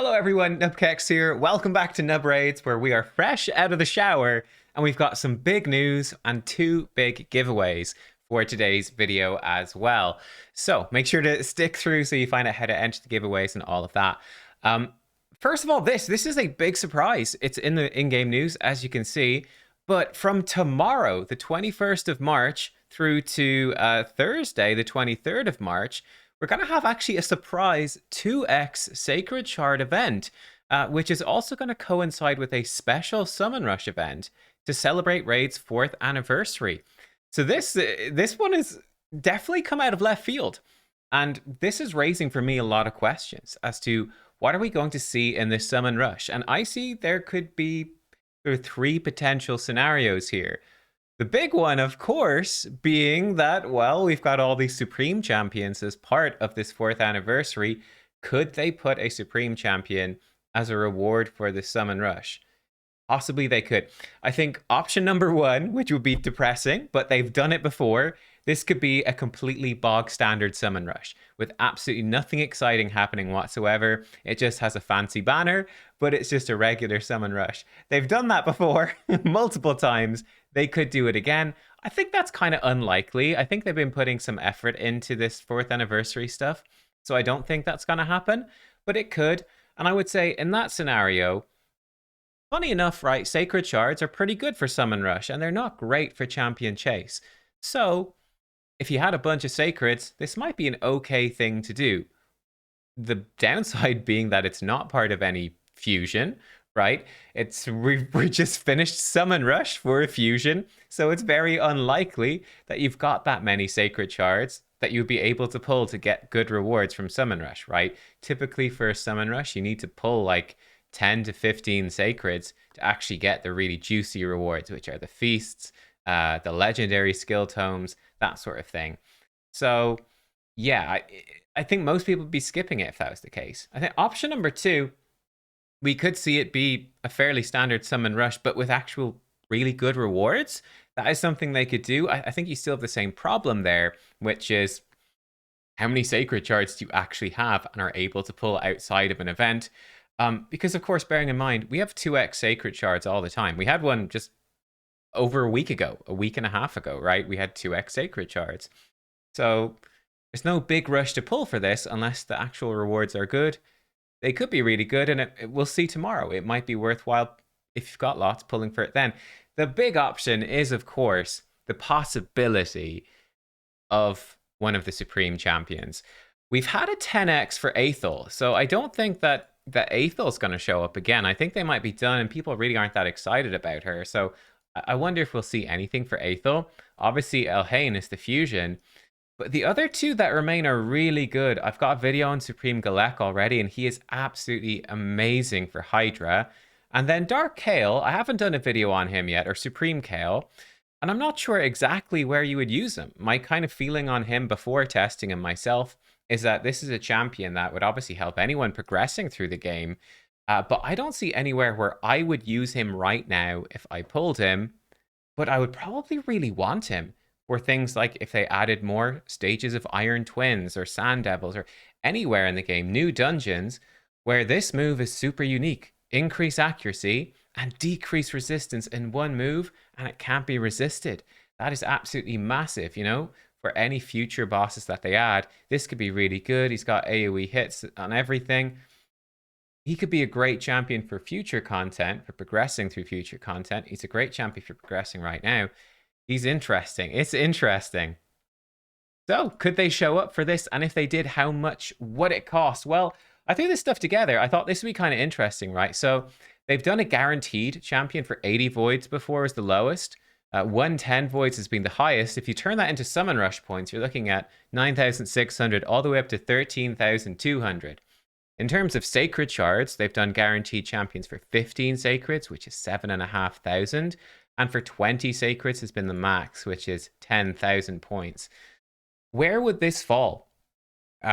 Hello everyone, nubkeks here. Welcome back to Nub Raids, where we are fresh out of the shower and we've got some big news and two big giveaways for today's video as well. So make sure to stick through so you find out how to enter the giveaways and all of that. First of all, this is a big surprise. It's in the in-game news, as you can see, but from tomorrow, the 21st of March, through to Thursday, the 23rd of March, we're going to have actually a surprise 2x Sacred Shard event, which is also going to coincide with a special Summon Rush event to celebrate Raid's 4th anniversary. So this one is definitely come out of left field. And this is raising for me a lot of questions as to what are we going to see in this Summon Rush? And I see there could be three potential scenarios here. The big one, of course, being that, well, we've got all these Supreme Champions as part of this 4th anniversary. Could they put a Supreme Champion as a reward for the Summon Rush? Possibly they could. I think option number one, which would be depressing, but they've done it before, this could be a completely bog standard Summon Rush with absolutely nothing exciting happening whatsoever. It just has a fancy banner, but it's just a regular Summon Rush. They've done that before multiple times. They could do it again. I think that's kind of unlikely. I think they've been putting some effort into this 4th anniversary stuff, so I don't think that's going to happen, but it could. And I would say in that scenario, funny enough, right, Sacred Shards are pretty good for Summon Rush, and they're not great for Champion Chase. So if you had a bunch of Sacreds, this might be an okay thing to do. The downside being that it's not part of any fusion, right? We're just finished Summon Rush for a fusion, so it's very unlikely that you've got that many Sacred Shards that you'd be able to pull to get good rewards from Summon Rush, right? Typically for a Summon Rush, you need to pull like 10 to 15 Sacreds to actually get the really juicy rewards, which are the feasts, the legendary skill tomes, that sort of thing. So yeah, I think most people would be skipping it if that was the case. I think option number two, we could see it be a fairly standard Summon Rush, but with actual really good rewards. That is something they could do. I think you still have the same problem there, which is how many Sacred Shards do you actually have and are able to pull outside of an event? Because, of course, bearing in mind, we have 2x Sacred Shards all the time. We had one just over a week and a half ago, right? We had 2x Sacred Shards. So there's no big rush to pull for this unless the actual rewards are good. They could be really good, and we'll see tomorrow. It might be worthwhile if you've got lots pulling for it then. The big option is, of course, the possibility of one of the Supreme Champions. We've had a 10x for Aethel, so I don't think that Aethel's going to show up again. I think they might be done, and people really aren't that excited about her. So I wonder if we'll see anything for Aethel. Obviously, Elhain is the fusion. But the other two that remain are really good. I've got a video on Supreme Galek already, and he is absolutely amazing for Hydra. And then Dark Kale, I haven't done a video on him yet, or Supreme Kale, and I'm not sure exactly where you would use him. My kind of feeling on him before testing him myself is that this is a champion that would obviously help anyone progressing through the game, but I don't see anywhere where I would use him right now if I pulled him, but I would probably really want him for things like if they added more stages of Iron Twins or Sand Devils or anywhere in the game, new dungeons, where this move is super unique. Increase accuracy and decrease resistance in one move, and it can't be resisted. That is absolutely massive, you know? For any future bosses that they add, this could be really good. He's got AoE hits on everything. He could be a great champion for future content, for progressing through future content. He's a great champion for progressing right now. He's interesting. It's interesting. So, could they show up for this? And if they did, how much would it cost? Well, I threw this stuff together. I thought this would be kind of interesting, right? So, they've done a guaranteed champion for 80 voids before as the lowest. 110 voids has been the highest. If you turn that into Summon Rush points, you're looking at 9,600 all the way up to 13,200. In terms of Sacred Shards, they've done guaranteed champions for 15 Sacreds, which is 7,500. And for 20 Sacreds has been the max, which is 10,000 points. Where would this fall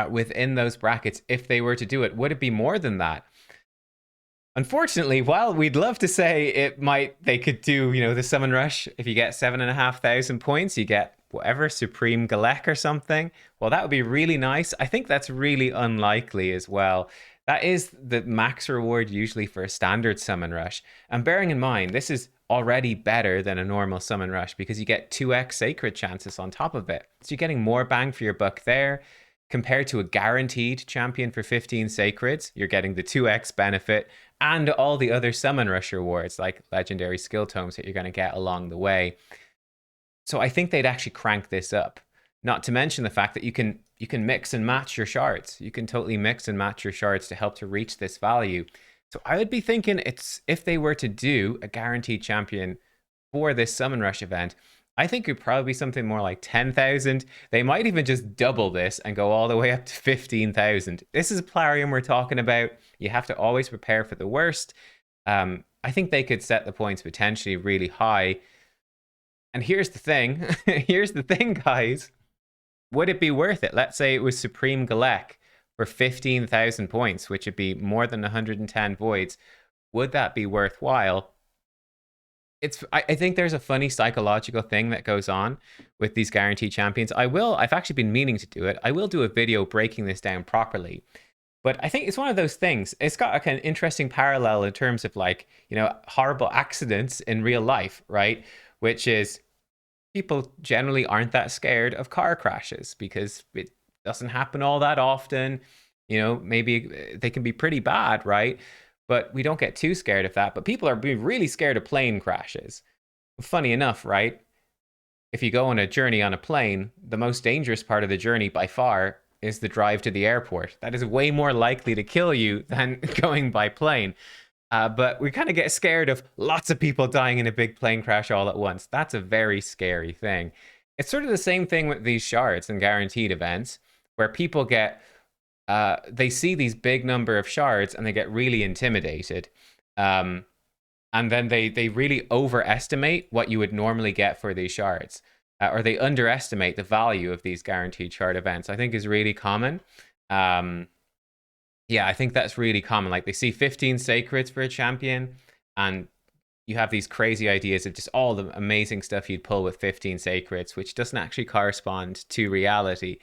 within those brackets if they were to do it? Would it be more than that? Unfortunately, while we'd love to say they could do, the Summon Rush. If you get 7,500 points, you get whatever, Supreme Galek or something. Well, that would be really nice. I think that's really unlikely as well. That is the max reward usually for a standard summon rush. And bearing in mind, this is already better than a normal summon rush because you get 2x sacred chances on top of it. So you're getting more bang for your buck there. Compared to a guaranteed champion for 15 sacreds, you're getting the 2x benefit and all the other summon rush rewards like legendary skill tomes that you're going to get along the way. So I think they'd actually crank this up. Not to mention the fact that you can mix and match your shards. You can totally mix and match your shards to help to reach this value. So I would be thinking it's if they were to do a guaranteed champion for this summon rush event, I think it would probably be something more like 10,000. They might even just double this and go all the way up to 15,000. This is Plarium we're talking about. You have to always prepare for the worst. I think they could set the points potentially really high. And here's the thing. Here's the thing, guys. Would it be worth it? Let's say it was Supreme Galek for 15,000 points, which would be more than 110 voids. Would that be worthwhile? I think there's a funny psychological thing that goes on with these guaranteed champions. I've actually been meaning to do it. I will do a video breaking this down properly. But I think it's one of those things. It's got a kind of interesting parallel in terms of like, horrible accidents in real life, right? Which is people generally aren't that scared of car crashes because it doesn't happen all that often. Maybe they can be pretty bad, right? But we don't get too scared of that. But people are being really scared of plane crashes. Funny enough, right? If you go on a journey on a plane, the most dangerous part of the journey by far is the drive to the airport. That is way more likely to kill you than going by plane. But we kind of get scared of lots of people dying in a big plane crash all at once. That's a very scary thing. It's sort of the same thing with these shards and guaranteed events, where people they see these big number of shards and they get really intimidated. And then they really overestimate what you would normally get for these shards. Or they underestimate the value of these guaranteed shard events, I think is really common. Yeah, I think that's really common. Like they see 15 sacreds for a champion, and you have these crazy ideas of just all the amazing stuff you'd pull with 15 sacreds, which doesn't actually correspond to reality.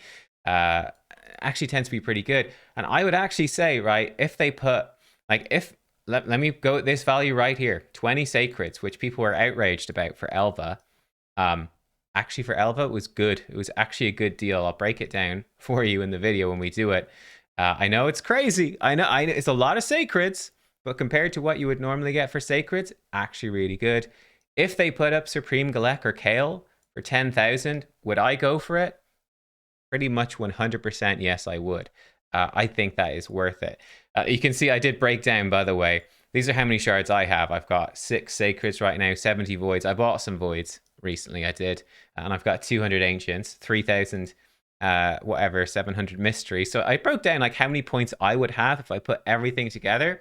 Actually tends to be pretty good. And I would actually say, right, if they put, like, let me go at this value right here, 20 sacreds, which people were outraged about for Elva. Actually, for Elva, it was good. It was actually a good deal. I'll break it down for you in the video when we do it. I know it's crazy. I know it's a lot of sacreds, but compared to what you would normally get for sacreds, actually really good. If they put up Supreme Galek or Kale for 10,000, would I go for it? Pretty much 100% yes, I would. I think that is worth it. You can see I did break down, by the way. These are how many shards I have. I've got 6 sacreds right now, 70 voids. I bought some voids recently, I did. And I've got 200 ancients, 3,000 700 mystery. So I broke down like how many points I would have if I put everything together.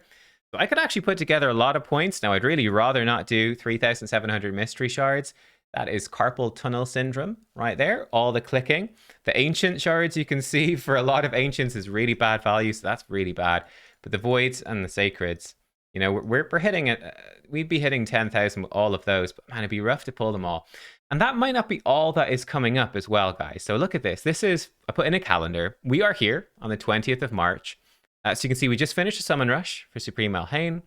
So I could actually put together a lot of points. Now I'd really rather not do 3,700 mystery shards. That is carpal tunnel syndrome right there, all the clicking. The ancient shards you can see for a lot of ancients is really bad value, so that's really bad. But the voids and the sacreds, we're hitting it. We'd be hitting 10,000 with all of those, but man, it'd be rough to pull them all. And that might not be all that is coming up as well, guys. So look at this. This is, I put in a calendar. We are here on the 20th of March. So you can see we just finished a summon rush for Supreme Elhain.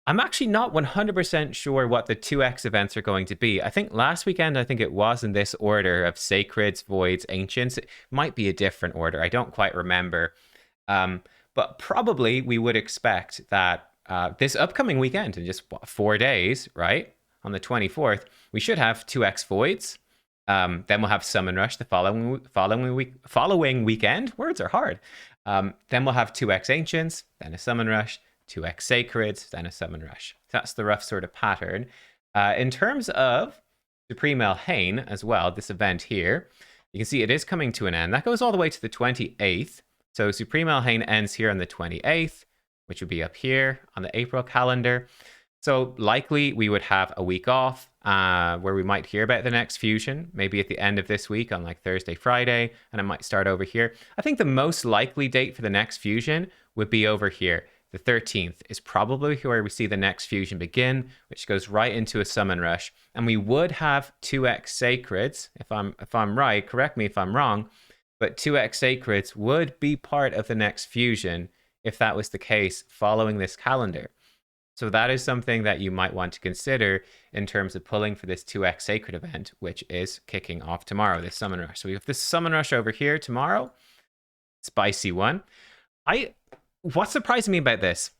I'm actually not 100% sure what the 2x events are going to be. I think last weekend, it was in this order of Sacreds, Voids, Ancients. It might be a different order. I don't quite remember. But probably we would expect that this upcoming weekend, in just 4 days, right? On the 24th, we should have 2x Voids. Then we'll have Summon Rush the following weekend. Words are hard. Then we'll have 2x Ancients, then a Summon Rush, 2x Sacreds, then a Summon Rush. That's the rough sort of pattern. In terms of Supreme Elhain as well, this event here, you can see it is coming to an end. That goes all the way to the 28th. So Supreme Elhain ends here on the 28th, which would be up here on the April calendar. So likely we would have a week off where we might hear about the next fusion, maybe at the end of this week on like Thursday, Friday, and it might start over here. I think the most likely date for the next fusion would be over here. The 13th is probably where we see the next fusion begin, which goes right into a summon rush. And we would have 2x Sacreds, if I'm right, correct me if I'm wrong, but 2x Sacreds would be part of the next fusion if that was the case following this calendar. So that is something that you might want to consider in terms of pulling for this 2x Sacred event, which is kicking off tomorrow, this Summon Rush. So we have this Summon Rush over here tomorrow. Spicy one. What's surprising me about this?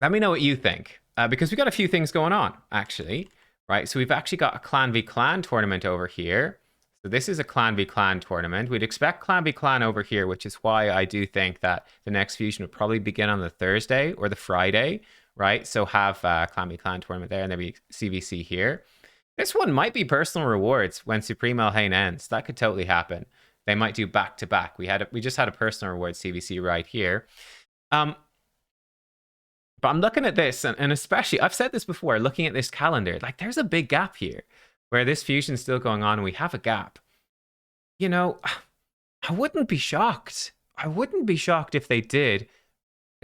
Let me know what you think. Because we got a few things going on, actually. Right, so we've actually got a Clan v Clan tournament over here. So this is a Clan v Clan tournament. We'd expect Clan v Clan over here, which is why I do think that the next fusion would probably begin on the Thursday or the Friday, right? So have Clan v Clan tournament there, and there'll be CVC here. This one might be personal rewards when Supreme Elhain ends. That could totally happen. They might do back to back. We just had a personal reward CVC right here. But I'm looking at this, and especially, I've said this before, looking at this calendar, like there's a big gap here where this fusion's still going on and we have a gap. You know, I wouldn't be shocked. I wouldn't be shocked if they did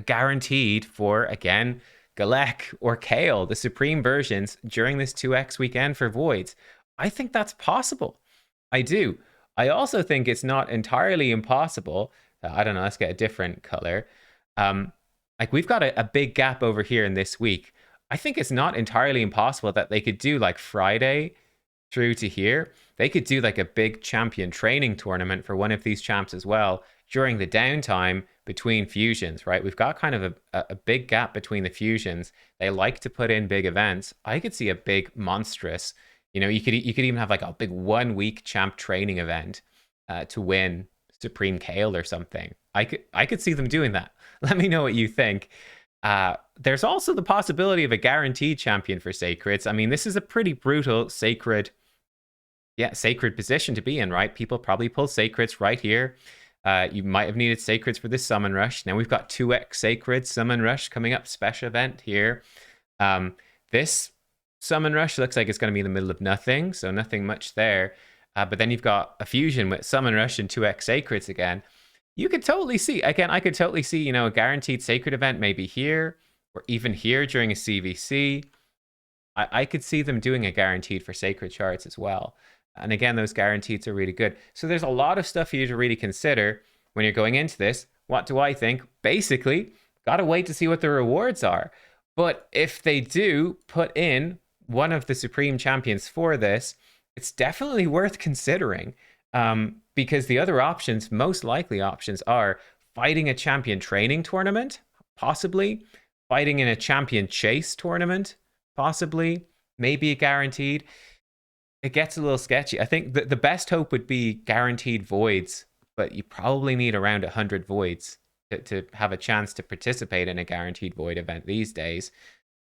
guaranteed for, again, Galek or Kale, the Supreme versions, during this 2x weekend for Voids. I think that's possible. I do. I also think it's not entirely impossible. I don't know, let's get a different color. Like we've got a big gap over here in this week. I think it's not entirely impossible that they could do like Friday through to here. They could do like a big champion training tournament for one of these champs as well during the downtime between fusions, right? We've got kind of a big gap between the fusions. They like to put in big events. I could see a big monstrous, you know, you could even have like a big 1 week champ training event to win Supreme Kale or something. I could see them doing that. Let me know what you think. There's also the possibility of a guaranteed champion for Sacreds. I mean, this is a pretty brutal sacred position to be in, right? People probably pull Sacreds right here. You might have needed Sacreds for this Summon Rush. Now we've got 2x Sacred Summon Rush coming up, special event here. This Summon Rush looks like it's going to be in the middle of nothing, so nothing much there. But then you've got a fusion with Summon Rush and 2x Sacreds again. You could totally see, again, I could totally see, you know, a guaranteed Sacred event maybe here or even here during a CVC. I could see them doing a guaranteed for Sacred charts as well. And again, those guarantees are really good. So there's a lot of stuff for you to really consider when you're going into this. What do I think? Basically, gotta wait to see what the rewards are. But if they do put in one of the Supreme Champions for this, it's definitely worth considering. Because the other options, most likely options, are fighting a champion training tournament, possibly, fighting in a champion chase tournament, possibly, maybe a guaranteed. It gets a little sketchy. I think the best hope would be guaranteed voids, but you probably need around 100 voids to have a chance to participate in a guaranteed void event these days.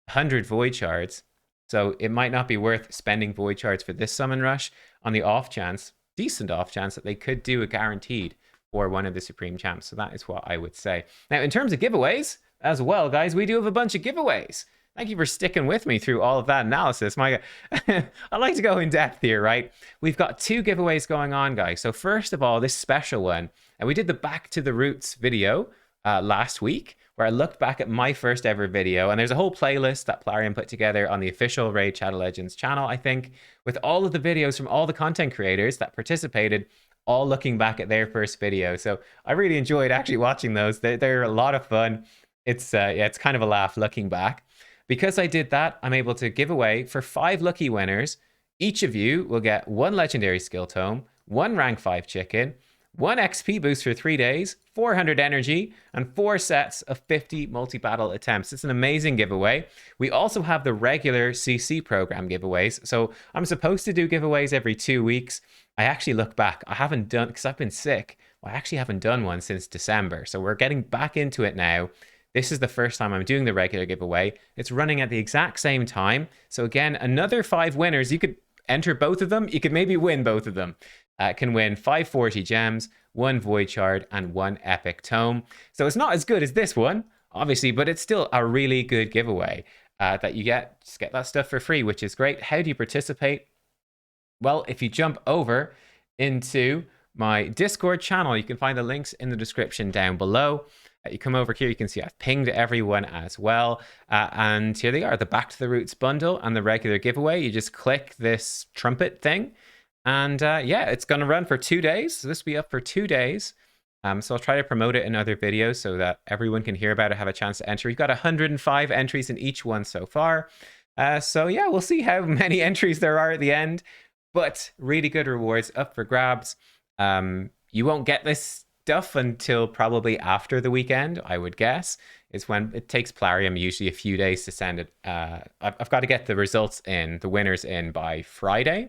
100 void shards. So it might not be worth spending void shards for this Summon Rush on the off chance, decent off chance, that they could do a guaranteed for one of the Supreme Champs. So that is what I would say. Now, in terms of giveaways as well, guys, we do have a bunch of giveaways. Thank you for sticking with me through all of that analysis. I like to go in depth here, right? We've got 2 giveaways going on, guys. So first of all, this special one, and we did the Back to the Roots video last week, where I looked back at my first ever video, and there's a whole playlist that Plarium put together on the official Raid Shadow Legends channel, I think, with all of the videos from all the content creators that participated, all looking back at their first video. So I really enjoyed actually watching those. They're a lot of fun. It's kind of a laugh looking back. Because I did that, I'm able to give away for 5 lucky winners. Each of you will get 1 legendary skill tome, 1 rank 5 chicken, 1 XP boost for 3 days, 400 energy, and 4 sets of 50 multi-battle attempts. It's an amazing giveaway. We also have the regular CC program giveaways. So I'm supposed to do giveaways every 2 weeks. I actually look back. I haven't done, because I've been sick. I actually haven't done one since December. So we're getting back into it now. This is the first time I'm doing the regular giveaway. It's running at the exact same time. So again, another 5 winners. You could enter both of them. You could maybe win both of them. Can win 540 gems, 1 void shard, and 1 epic tome. So it's not as good as this one, obviously, but it's still a really good giveaway that you just get that stuff for free, which is great. How do you participate? Well, if you jump over into my Discord channel, you can find the links in the description down below. You come over here, you can see I've pinged everyone as well. And here they are, the Back to the Roots bundle and the regular giveaway. You just click this trumpet thing. And yeah, it's going to run for 2 days. So this will be up for 2 days. So I'll try to promote it in other videos so that everyone can hear about it, have a chance to enter. We've got 105 entries in each one so far. So yeah, we'll see how many entries there are at the end. But really good rewards up for grabs. You won't get this stuff until probably after the weekend, I would guess. Is when it takes Plarium usually a few days to send it. I've got to get the results in, the winners in by Friday,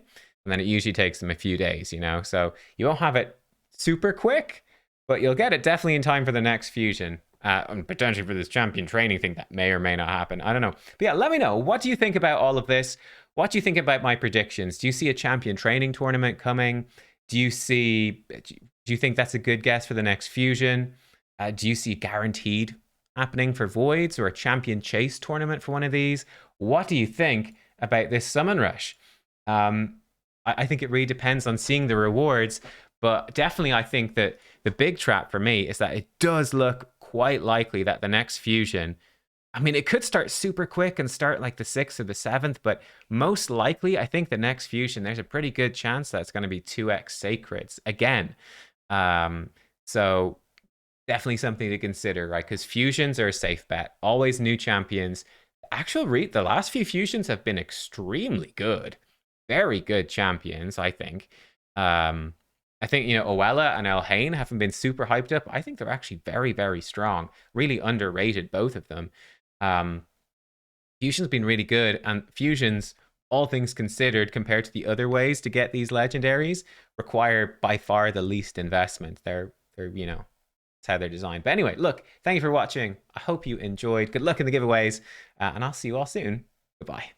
and then it usually takes them a few days, you know. So you won't have it super quick, but you'll get it definitely in time for the next fusion. And potentially for this champion training thing that may or may not happen. I don't know. But yeah, let me know. What do you think about all of this? What do you think about my predictions? Do you see a champion training tournament coming? Do you see? Do you think that's a good guess for the next fusion? Do you see guaranteed happening for voids or a champion chase tournament for one of these? What do you think about this summon rush? I think it really depends on seeing the rewards, but definitely I think that the big trap for me is that it does look quite likely that the next fusion, I mean, it could start super quick and start like the 6th or the 7th, but most likely, I think the next fusion, there's a pretty good chance that it's going to be 2x Sacreds again. So definitely something to consider, right? Because fusions are a safe bet. Always new champions. The last few fusions have been extremely good. Very good champions, I think. I think, you know, Oella and Elhain haven't been super hyped up. I think they're actually very, very strong. Really underrated, both of them. Fusion's been really good, and fusions, all things considered, compared to the other ways to get these legendaries, require by far the least investment. They're you know, that's how they're designed. But anyway, look, thank you for watching. I hope you enjoyed. Good luck in the giveaways, and I'll see you all soon. Goodbye.